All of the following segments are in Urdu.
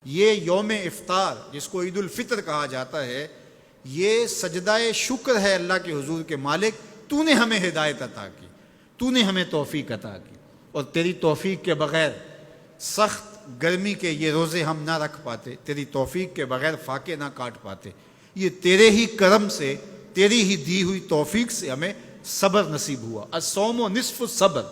یہ یوم افطار جس کو عید الفطر کہا جاتا ہے، یہ سجدہ شکر ہے اللہ کے حضور کے مالک تو نے ہمیں ہدایت عطا کی، تو نے ہمیں توفیق عطا کی، اور تیری توفیق کے بغیر سخت گرمی کے یہ روزے ہم نہ رکھ پاتے، تیری توفیق کے بغیر فاقے نہ کاٹ پاتے، یہ تیرے ہی کرم سے، تیری ہی دی ہوئی توفیق سے ہمیں صبر نصیب ہوا۔ الصوم نصف الصبر،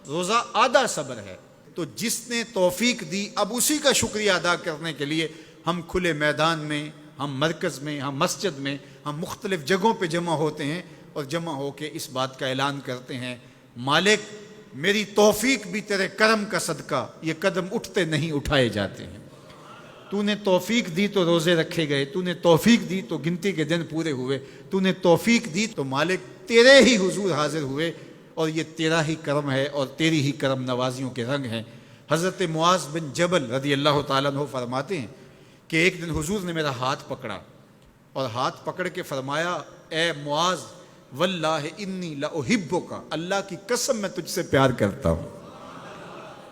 روزہ آدھا صبر ہے۔ تو جس نے توفیق دی اب اسی کا شکریہ ادا کرنے کے لیے ہم کھلے میدان میں، ہم مرکز میں، ہم مسجد میں، ہم مختلف جگہوں پہ جمع ہوتے ہیں اور جمع ہو کے اس بات کا اعلان کرتے ہیں، مالک میری توفیق بھی تیرے کرم کا صدقہ، یہ قدم اٹھتے نہیں اٹھائے جاتے ہیں۔ تو نے توفیق دی تو روزے رکھے گئے، تو نے توفیق دی تو گنتی کے دن پورے ہوئے، تو نے توفیق دی تو مالک تیرے ہی حضور حاضر ہوئے، اور یہ تیرا ہی کرم ہے اور تیری ہی کرم نوازیوں کے رنگ ہیں۔ حضرت معاذ بن جبل رضی اللہ تعالیٰ عنہ فرماتے ہیں کہ ایک دن حضور نے میرا ہاتھ پکڑا اور ہاتھ پکڑ کے فرمایا، اے معاذ واللہ انی لاحبک، اللہ کی قسم میں تجھ سے پیار کرتا ہوں۔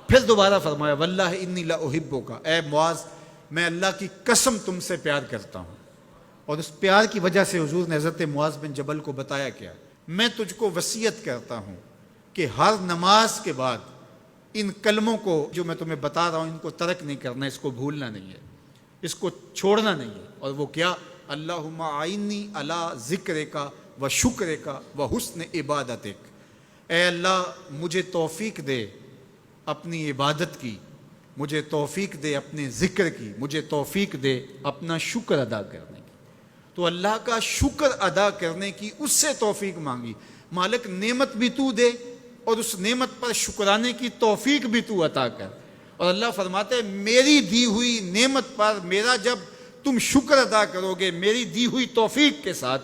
پھر دوبارہ فرمایا، واللہ انی لاحبک، اے معاذ میں اللہ کی قسم تم سے پیار کرتا ہوں۔ اور اس پیار کی وجہ سے حضور نے حضرت معاذ بن جبل کو بتایا کیا، میں تجھ کو وصیت کرتا ہوں کہ ہر نماز کے بعد ان کلموں کو جو میں تمہیں بتا رہا ہوں ان کو ترک نہیں کرنا، اس کو بھولنا نہیں ہے، اس کو چھوڑنا نہیں ہے۔ اور وہ کیا؟ اللہم اعنی علی ذکرک و شکرک و حسن عبادتک، اے اللہ مجھے توفیق دے اپنی عبادت کی، مجھے توفیق دے اپنے ذکر کی، مجھے توفیق دے اپنا شکر ادا کرنے کی۔ تو اللہ کا شکر ادا کرنے کی اس سے توفیق مانگی، مالک نعمت بھی تو دے اور اس نعمت پر شکرانے کی توفیق بھی تو عطا کر۔ اور اللہ فرماتے ہیں میری دی ہوئی نعمت پر میرا جب تم شکر ادا کرو گے میری دی ہوئی توفیق کے ساتھ،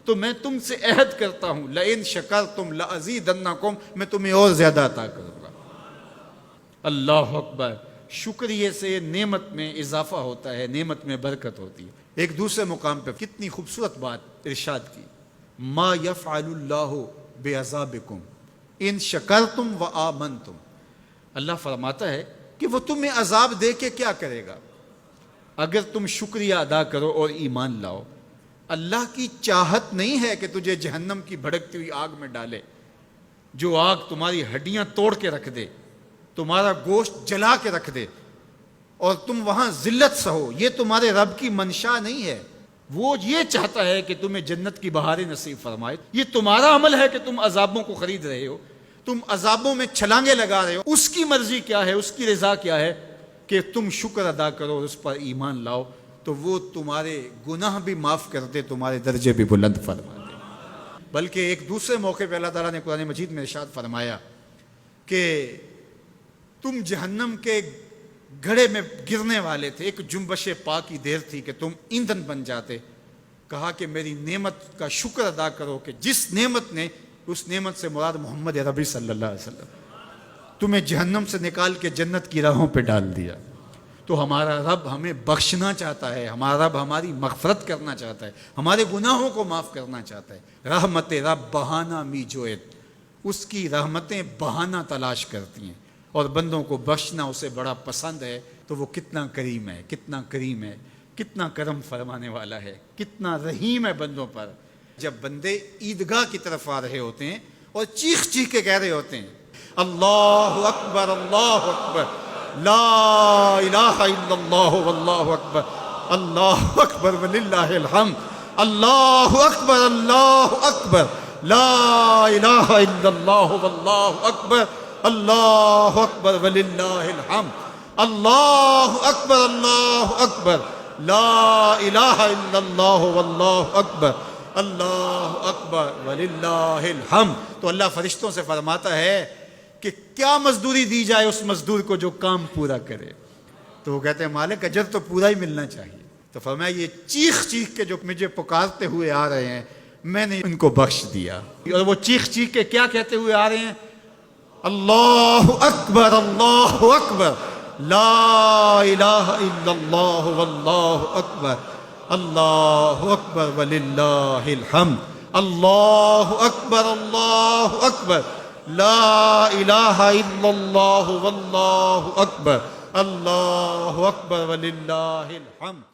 تو میں تم سے عہد کرتا ہوں لئن شکرتم لازیدنکم، میں تمہیں اور زیادہ عطا کروں گا۔ اللہ اکبر، شکریہ سے نعمت میں اضافہ ہوتا ہے، نعمت میں برکت ہوتی ہے۔ ایک دوسرے مقام پہ کتنی خوبصورت بات ارشاد کی، ما یفعل اللہ بعذابکم ان شکرتم و آمنتم، اللہ فرماتا ہے کہ وہ تمہیں عذاب دے کے کیا کرے گا اگر تم شکریہ ادا کرو اور ایمان لاؤ۔ اللہ کی چاہت نہیں ہے کہ تجھے جہنم کی بھڑکتی ہوئی آگ میں ڈالے، جو آگ تمہاری ہڈیاں توڑ کے رکھ دے، تمہارا گوشت جلا کے رکھ دے اور تم وہاں ذلت سہو، یہ تمہارے رب کی منشا نہیں ہے۔ وہ یہ چاہتا ہے کہ تمہیں جنت کی بہاریں نصیب فرمائے۔ یہ تمہارا عمل ہے کہ تم عذابوں کو خرید رہے ہو، تم عذابوں میں چھلانگے لگا رہے ہو۔ اس کی مرضی کیا ہے، اس کی رضا کیا ہے کہ تم شکر ادا کرو اور اس پر ایمان لاؤ، تو وہ تمہارے گناہ بھی معاف کرتے، تمہارے درجے بھی بلند فرماتے۔ بلکہ ایک دوسرے موقع پہ اللہ تعالیٰ نے قرآن مجید میں ارشاد فرمایا کہ تم جہنم کے گھڑے میں گرنے والے تھے، ایک جنبش پا کی دیر تھی کہ تم ایندھن بن جاتے۔ کہا کہ میری نعمت کا شکر ادا کرو کہ جس نعمت نے، اس نعمت سے مراد محمد عربی صلی اللہ علیہ وسلم، تمہیں جہنم سے نکال کے جنت کی راہوں پہ ڈال دیا۔ تو ہمارا رب ہمیں بخشنا چاہتا ہے، ہمارا رب ہماری مغفرت کرنا چاہتا ہے، ہمارے گناہوں کو معاف کرنا چاہتا ہے۔ رحمت رب بہانہ می جویت، اس کی رحمتیں بہانہ تلاش کرتی ہیں، اور بندوں کو بخشنا اسے بڑا پسند ہے۔ تو وہ کتنا کریم ہے، کتنا کریم ہے، کتنا کرم فرمانے والا ہے، کتنا رحیم ہے بندوں پر۔ جب بندے عیدگاہ کی طرف آ رہے ہوتے ہیں اور چیخ چیخ کے کہہ رہے ہوتے ہیں اللہ اکبر اللہ اکبر لا الہ الا اللہ واللہ اکبر اللہ اکبر وللہ الحمد اللہ اکبر لا الہ الا اللہ واللہ اکبر اللہ اکبر وللہ الحمد اللہ اکبر لا الہ الا اللہ واللہ اکبر اللہ اکبر وللہ الحمد۔ تو اللہ فرشتوں سے فرماتا ہے کہ کیا مزدوری دی جائے اس مزدور کو جو کام پورا کرے؟ تو وہ کہتے ہیں مالک اجر تو پورا ہی ملنا چاہیے۔ تو فرمایا یہ چیخ چیخ کے جو مجھے پکارتے ہوئے آ رہے ہیں میں نے ان کو بخش دیا۔ اور وہ چیخ چیخ کے کیا کہتے ہوئے آ رہے ہیں؟ اللہ اکبر لا الہ الا اللہ واللہ اکبر اللہ اکبر وللہ الحمد اللہ اکبر لا الہ الا اللہ واللہ اکبر اللہ اکبر وللہ الحمد.